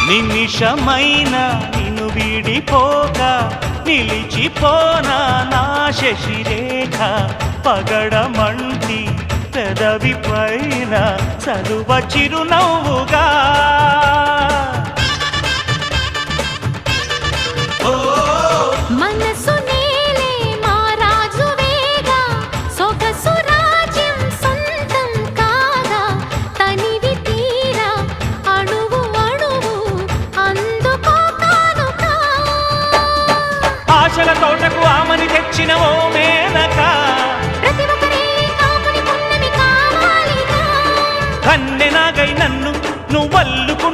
నిమిషమైన నిన్ను వీడిపోక నిలిచిపోనా నా శశిరేఖ పగడమంటి పెదవి పైన చలువ చిరునవ్వుగా మనసు నేలే మా రాజువేగా సొగసు రాజ్యం సొంతం కాగా తనివి తీరా అణువు అణువు అందుకో కానుకా ఆశల తోటకు ఆమని తెచ్చిన ఓ మేనక ప్రతి ఒక్కరే కాముని పున్నమి కావాలిగా కన్నెనాగై నన్ను నువ్వల్లుకు